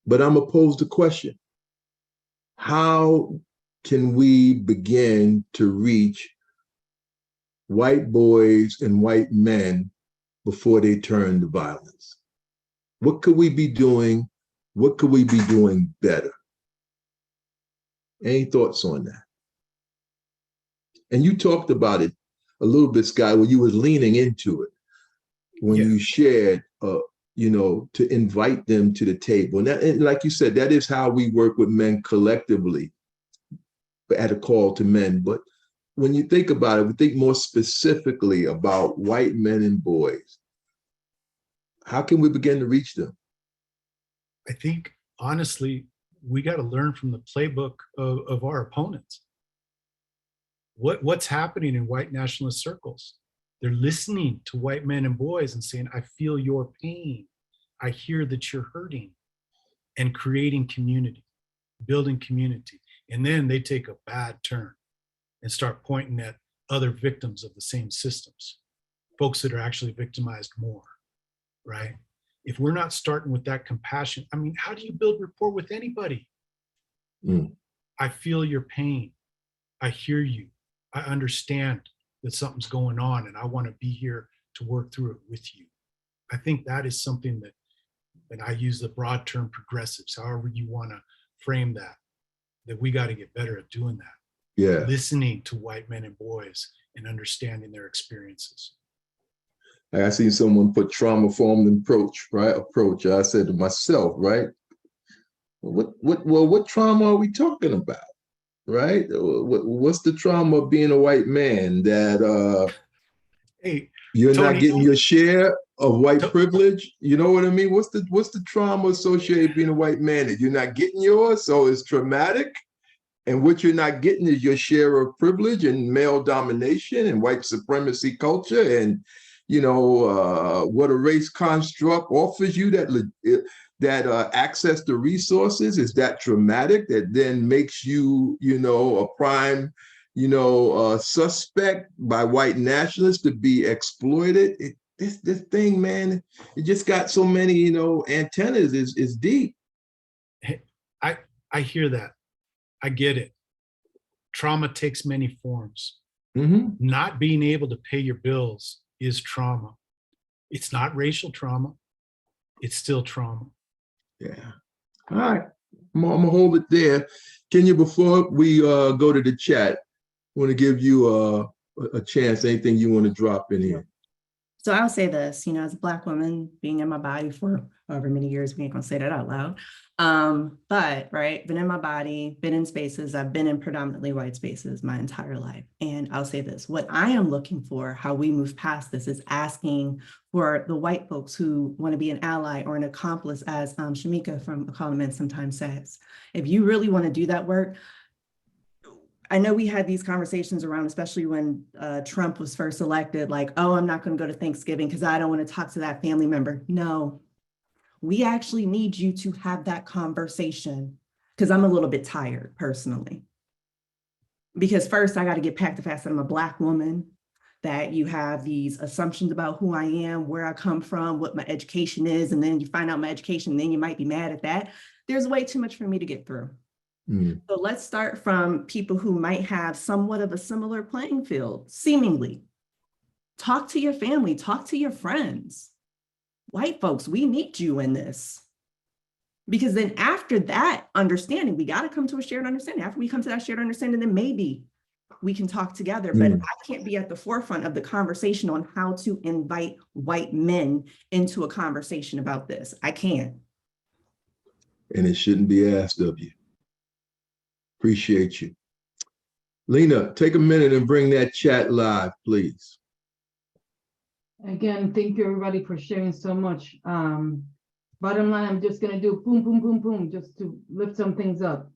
Speaker 2: But I'm going to pose the question. How can we begin to reach white boys and white men before they turn to violence? What could we be doing? What could we be doing better? Any thoughts on that? And you talked about it a little bit, Scott, when you were leaning into it, when you shared, to invite them to the table. And like you said, that is how we work with men collectively at a call to men. But when you think about it, we think more specifically about white men and boys. How can we begin to reach them?
Speaker 4: I think, honestly, we got to learn from the playbook of our opponents. What's happening in white nationalist circles? They're listening to white men and boys and saying, I feel your pain. I hear that you're hurting, and creating community, building community. And then they take a bad turn and start pointing at other victims of the same systems, folks that are actually victimized more, right? If we're not starting with that compassion, I mean, how do you build rapport with anybody? I feel your pain. I hear you. I understand that something's going on, and I want to be here to work through it with you. I think that is something that I use the broad term progressives, however you want to frame that we got to get better at doing that.
Speaker 2: Yeah.
Speaker 4: Listening to white men and boys and understanding their experiences.
Speaker 2: I seen someone put trauma-informed approach, right? I said to myself, right? What trauma are we talking about, right? What's the trauma of being a white man that
Speaker 4: hey,
Speaker 2: you're
Speaker 4: Tony,
Speaker 2: not getting your share of white privilege? You know what I mean? What's the trauma associated with being a white man that you're not getting yours? So it's traumatic. And what you're not getting is your share of privilege and male domination and white supremacy culture and what a race construct offers you that access to resources. Is that traumatic that then makes you, a prime, suspect by white nationalists to be exploited? This thing, man, it just got so many, antennas. Is deep.
Speaker 4: I hear that. I get it. Trauma takes many forms.
Speaker 2: Mm-hmm.
Speaker 4: Not being able to pay your bills is trauma. It's not racial trauma. It's still trauma.
Speaker 2: Yeah. All right. I'm going to hold it there. Kenya, before we go to the chat, I want to give you a chance, anything you want to drop in here?
Speaker 3: So I'll say this, as a Black woman, being in my body for however many years, we ain't gonna say that out loud. But right, been in my body, been in spaces, I've been in predominantly white spaces my entire life. And I'll say this, what I am looking for, how we move past this, is asking for the white folks who want to be an ally or an accomplice, as Shamika from A Call to Men sometimes says. If you really want to do that work, I know we had these conversations around, especially when Trump was first elected, like, oh, I'm not going to go to Thanksgiving because I don't want to talk to that family member. No, we actually need you to have that conversation, because I'm a little bit tired personally. Because first I got to get past the fact that I'm a Black woman, that you have these assumptions about who I am, where I come from, what my education is, and then you find out my education, and then you might be mad at that. There's way too much for me to get through. So let's start from people who might have somewhat of a similar playing field, seemingly. Talk to your family, talk to your friends. White folks, we need you in this. Because then after that understanding, we got to come to a shared understanding. After we come to that shared understanding, then maybe we can talk together. But I can't be at the forefront of the conversation on how to invite white men into a conversation about this. I can't.
Speaker 2: And it shouldn't be asked of you. Appreciate you. Lena, take a minute and bring that chat live, please.
Speaker 5: Again, thank you everybody for sharing so much. Bottom line, I'm just gonna do boom, boom, boom, boom, just to lift some things up.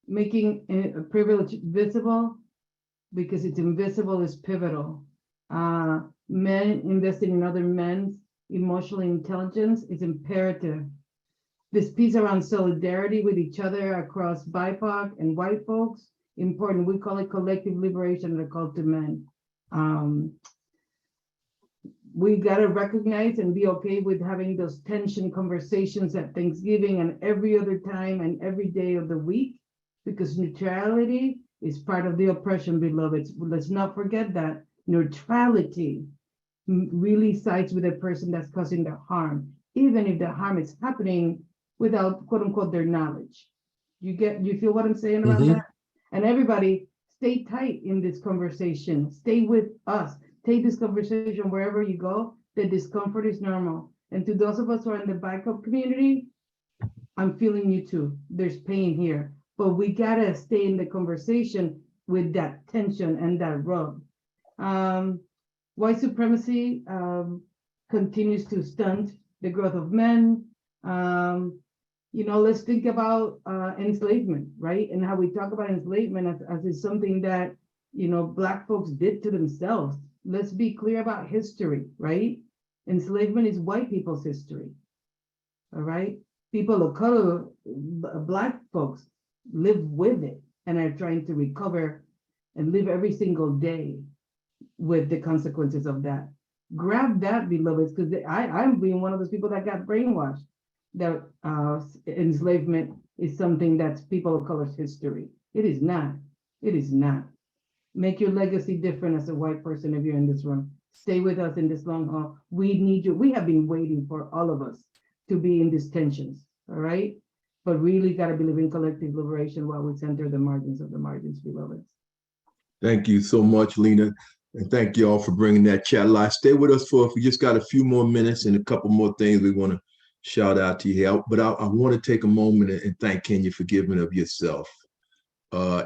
Speaker 5: Making a privilege visible, because it's invisible, is pivotal. Men investing in other men's emotional intelligence is imperative. This piece around solidarity with each other across BIPOC and white folks, important. We call it collective liberation and a call to men. We gotta recognize and be okay with having those tension conversations at Thanksgiving and every other time and every day of the week, because neutrality is part of the oppression, beloveds. Let's not forget that neutrality really sides with the person that's causing the harm, even if the harm is happening without, quote unquote, their knowledge. You feel what I'm saying about that? And everybody, stay tight in this conversation. Stay with us. Take this conversation wherever you go. The discomfort is normal. And to those of us who are in the BIPOC community, I'm feeling you too. There's pain here, but we gotta stay in the conversation with that tension and that rub. White supremacy continues to stunt the growth of men. Let's think about enslavement, right? And how we talk about enslavement as is something that, Black folks did to themselves. Let's be clear about history, right? Enslavement is white people's history, all right? People of color, Black folks, live with it and are trying to recover and live every single day with the consequences of that. Grab that, beloveds, because I'm being one of those people that got brainwashed, that enslavement is something that's people of color's history. It is not. It is not. Make your legacy different as a white person if you're in this room. Stay with us in this long haul. We need you. We have been waiting for all of us to be in these tensions, all right? But really got to believe in collective liberation while we center the margins of the margins, beloveds.
Speaker 2: Thank you so much, Lena. And thank you all for bringing that chat live. Stay with us for, if we just got a few more minutes and a couple more things we want to shout out to you. But I want to take a moment and thank Kenya for giving of yourself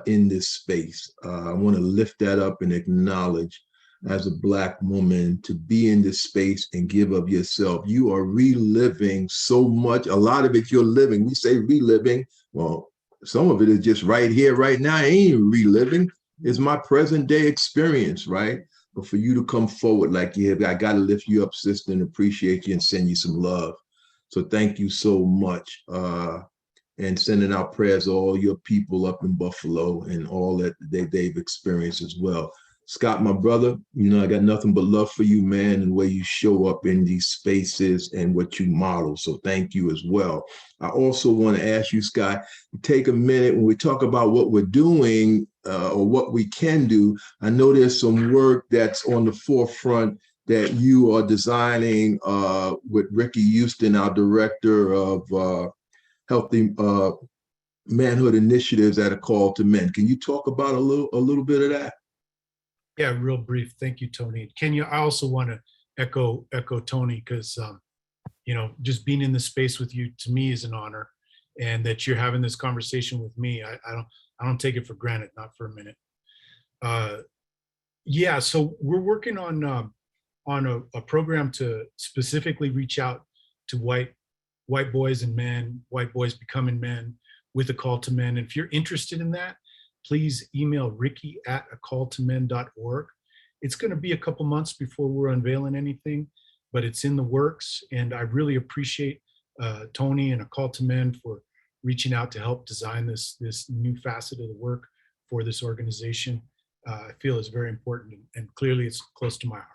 Speaker 2: in this space. I want to lift that up and acknowledge, as a Black woman, to be in this space and give of yourself. You are reliving so much. A lot of it you're living. We say reliving. Well, some of it is just right here, right now. I ain't reliving. It's my present day experience, right? But for you to come forward like you have, I got to lift you up, sister, and appreciate you and send you some love. So thank you so much. And sending out prayers to all your people up in Buffalo and all that they've experienced as well. Scott, my brother, I got nothing but love for you, man, and the way you show up in these spaces and what you model. So thank you as well. I also want to ask you, Scott, take a minute when we talk about what we're doing or what we can do. I know there's some work that's on the forefront that you are designing with Ricky Houston, our director of Healthy Manhood Initiatives at A Call to Men. Can you talk about a little bit of that?
Speaker 4: Yeah, real brief. Thank you, Tony. Kenya, I also want to echo Tony, because just being in this space with you, to me, is an honor, and that you're having this conversation with me, I don't take it for granted, not for a minute. Yeah, so we're working on a program to specifically reach out to white boys and men, white boys becoming men, with a call to men. And if you're interested in that, please email ricky@acalltomen.org. It's going to be a couple months before we're unveiling anything, but it's in the works. And I really appreciate Tony and A Call to Men for reaching out to help design this new facet of the work for this organization. I feel is very important, and clearly it's close to my heart.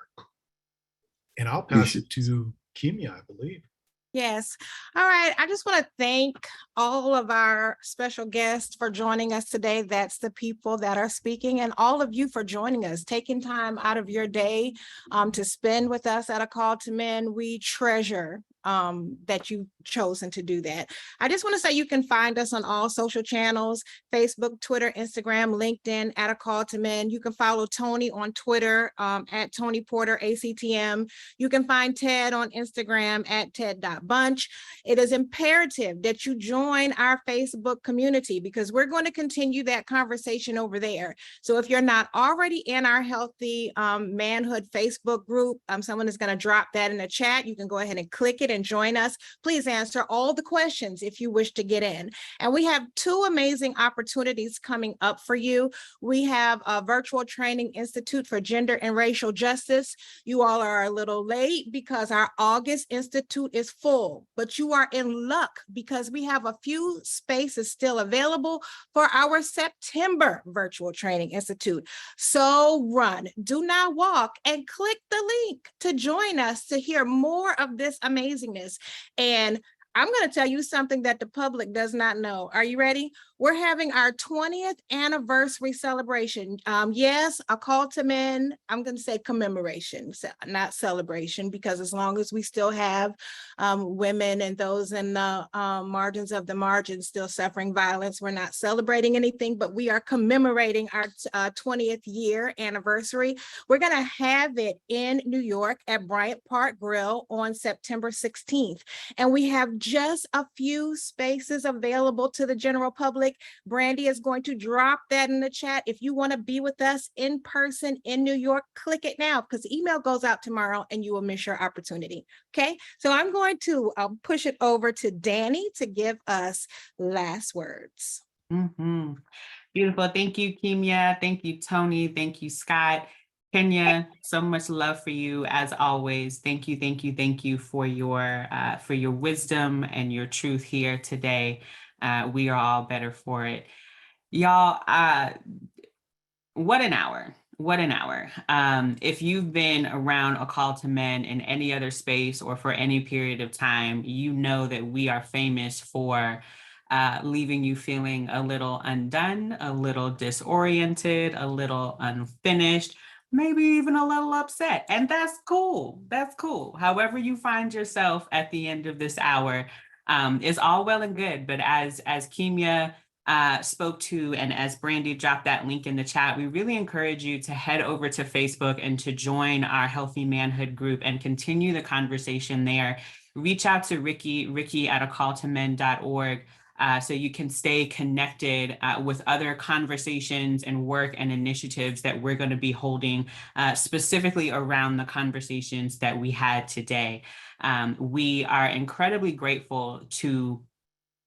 Speaker 4: And I'll pass it to Kimia, I believe.
Speaker 6: Yes. All right. I just want to thank all of our special guests for joining us today. That's the people that are speaking, and all of you for joining us, taking time out of your day to spend with us at A Call to Men. We treasure that you've chosen to do that. I just want to say you can find us on all social channels: Facebook, Twitter, Instagram, LinkedIn, at A Call to Men. You can follow Tony on Twitter at Tony Porter, ACTM. You can find Ted on Instagram at ted.bunch. It is imperative that you join our Facebook community, because we're going to continue that conversation over there. So if you're not already in our Healthy Manhood Facebook group, someone is going to drop that in the chat. You can go ahead and click it and join us. Please answer all the questions if you wish to get in. And we have two amazing opportunities coming up for you. We have a virtual training institute for gender and racial justice. You all are a little late because our August institute is full, but you are in luck because we have a few spaces still available for our September virtual training institute. So run, do not walk, and click the link to join us to hear more of this amazingness. And I'm going to tell you something that the public does not know. Are you ready? We're having our 20th anniversary celebration. Yes, A Call to Men, I'm going to say commemoration, not celebration, because as long as we still have women and those in the margins of the margins still suffering violence, we're not celebrating anything, but we are commemorating our 20th year anniversary. We're going to have it in New York at Bryant Park Grill on September 16th. And we have just a few spaces available to the general public. Brandy is going to drop that in the chat. If you want to be with us in person in New York, click it now, because the email goes out tomorrow and you will miss your opportunity. Okay, so I'm going to push it over to Danny to give us last words.
Speaker 1: Mm-hmm. Beautiful. Thank you, Kimia. Thank you, Tony. Thank you, Scott. Kenya, so much love for you as always. Thank you, thank you, thank you for your wisdom and your truth here today. We are all better for it. Y'all, what an hour. What an hour. If you've been around A Call to Men in any other space or for any period of time, you know that we are famous for leaving you feeling a little undone, a little disoriented, a little unfinished, maybe even a little upset. And that's cool. That's cool. However you find yourself at the end of this hour is all well and good. But as Kimia spoke to, and as Brandy dropped that link in the chat, we really encourage you to head over to Facebook and to join our Healthy Manhood group and continue the conversation there. Reach out to Ricky at acalltomen.org. So you can stay connected with other conversations and work and initiatives that we're going to be holding specifically around the conversations that we had today. We are incredibly grateful to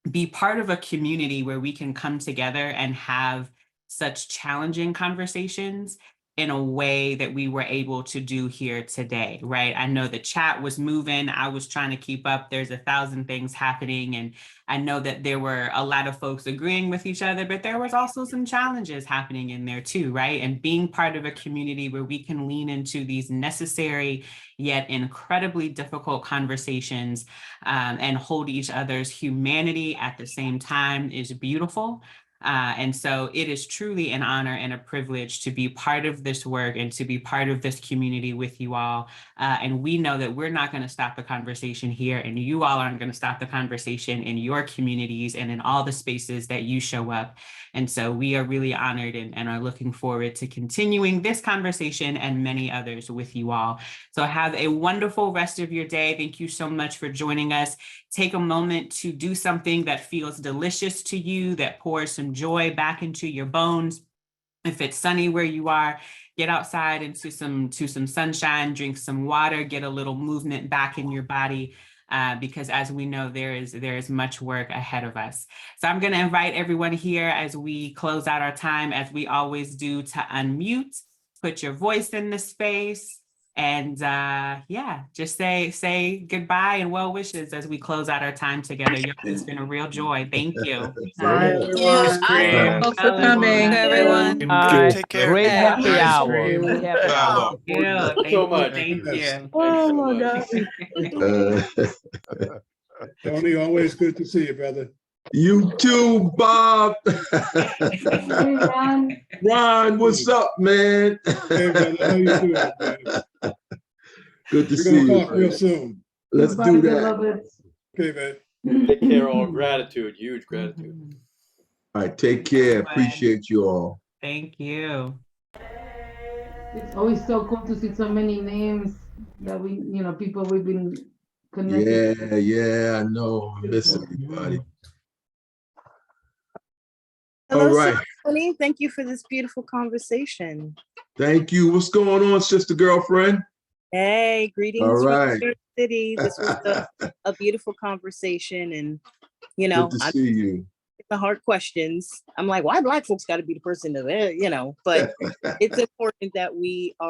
Speaker 1: be part of a community where we can come together and have such challenging conversations in a way that we were able to do here today, right? I know the chat was moving. I was trying to keep up. There's 1,000 things happening. And I know that there were a lot of folks agreeing with each other, but there was also some challenges happening in there too, right? And being part of a community where we can lean into these necessary yet incredibly difficult conversations and hold each other's humanity at the same time is beautiful. And so it is truly an honor and a privilege to be part of this work and to be part of this community with you all. And we know that we're not going to stop the conversation here, and you all aren't going to stop the conversation in your communities and in all the spaces that you show up. And so we are really honored and are looking forward to continuing this conversation and many others with you all. So have a wonderful rest of your day. Thank you so much for joining us. Take a moment to do something that feels delicious to you, that pours some joy back into your bones. If it's sunny where you are, get outside into some sunshine, drink some water, get a little movement back in your body, because as we know, there is much work ahead of us. So I'm going to invite everyone here as we close out our time, as we always do, to unmute, put your voice in the space, and yeah, just say goodbye and well wishes as we close out our time together. It's been a real joy. Thank you.
Speaker 3: Bye, everyone.
Speaker 7: Thanks for coming.
Speaker 6: Everyone.
Speaker 8: Take care.
Speaker 7: Great happy
Speaker 4: Nice
Speaker 7: hour.
Speaker 4: stream.
Speaker 7: Great happy hour.
Speaker 1: Thank you.
Speaker 9: Oh my God.
Speaker 10: Tony, always good to see you, brother.
Speaker 2: You too, Bob.
Speaker 5: Hey, Ron.
Speaker 2: Ron, what's up, man?
Speaker 10: Hey, brother, how you doing, man?
Speaker 2: Good to
Speaker 10: We're
Speaker 2: see
Speaker 10: gonna
Speaker 2: you.
Speaker 10: talk real soon.
Speaker 2: Let's
Speaker 5: Bye,
Speaker 2: do that.
Speaker 5: beloveds.
Speaker 10: Okay, man.
Speaker 9: Take care, all. Gratitude, huge gratitude.
Speaker 2: All right, take care. Appreciate you all.
Speaker 1: Thank you.
Speaker 5: It's always so cool to see so many names that we, people we've been connected.
Speaker 2: Yeah, I know. I miss everybody.
Speaker 11: Hello,
Speaker 2: All right.
Speaker 11: Stephanie. Thank you for this beautiful conversation.
Speaker 2: Thank you. What's going on, sister girlfriend?
Speaker 11: Hey, greetings
Speaker 2: All
Speaker 11: from
Speaker 2: right.
Speaker 11: New York City. This was a beautiful conversation, and
Speaker 2: Good to
Speaker 11: I
Speaker 2: see you.
Speaker 11: get the hard questions. I'm like, why Black folks got to be the person to, but it's important that we are.